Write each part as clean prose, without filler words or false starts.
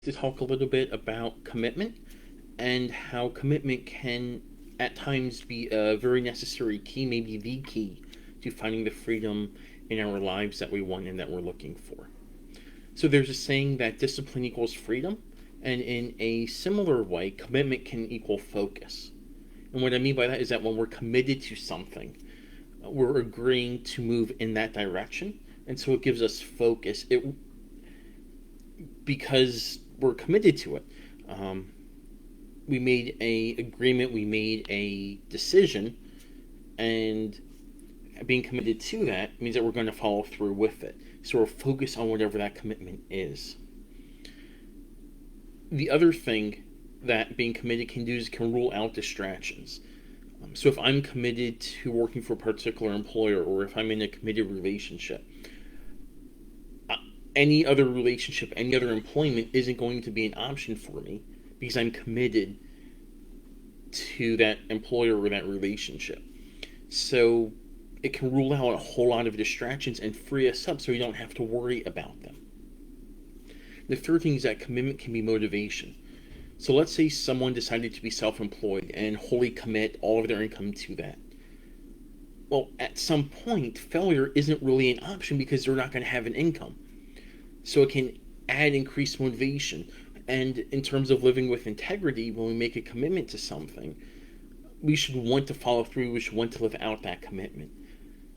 to talk a little bit about commitment and how commitment can at times be a very necessary key, maybe the key, to finding the freedom in our lives that we want and that we're looking for. So there's a saying that discipline equals freedom, and in a similar way, commitment can equal focus. And what I mean by that is that when we're committed to something, we're agreeing to move in that direction, and so it gives us focus. Because we're committed to it. We made a agreement, we made a decision, and being committed to that means that we're going to follow through with it. So we're focused on whatever that commitment is. The other thing that being committed can do is can rule out distractions. So if I'm committed to working for a particular employer, or if I'm in a committed relationship, any other relationship, any other employment isn't going to be an option for me because I'm committed to that employer or that relationship. So it can rule out a whole lot of distractions and free us up so we don't have to worry about them. The third thing is that commitment can be motivation. So let's say someone decided to be self-employed and wholly commit all of their income to that. Well, at some point, failure isn't really an option because they're not going to have an income. So it can add increased motivation. And in terms of living with integrity, when we make a commitment to something, we should want to follow through. We should want to live out that commitment.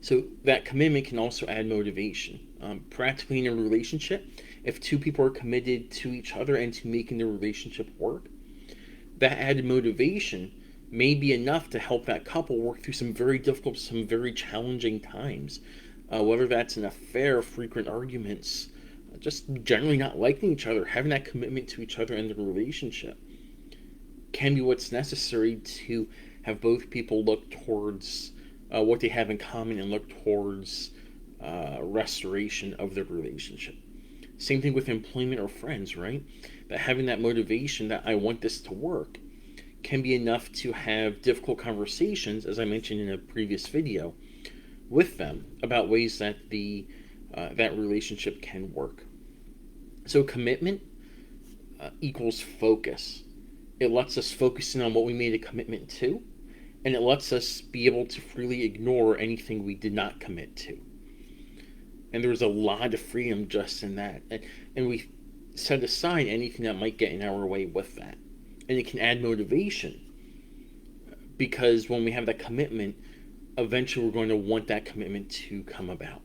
So that commitment can also add motivation. Practically in a relationship, if two people are committed to each other and to making the relationship work, that added motivation may be enough to help that couple work through some very difficult, some very challenging times. Whether that's an affair, frequent arguments, just generally not liking each other, having that commitment to each other and the relationship can be what's necessary to have both people look towards what they have in common and look towards restoration of their relationship. Same thing with employment or friends, right? That having that motivation that I want this to work can be enough to have difficult conversations, as I mentioned in a previous video, with them about ways that that relationship can work. So commitment equals focus. It lets us focus in on what we made a commitment to, and it lets us be able to freely ignore anything we did not commit to. And there's a lot of freedom just in that. And we set aside anything that might get in our way with that. And it can add motivation, because when we have that commitment, eventually we're going to want that commitment to come about.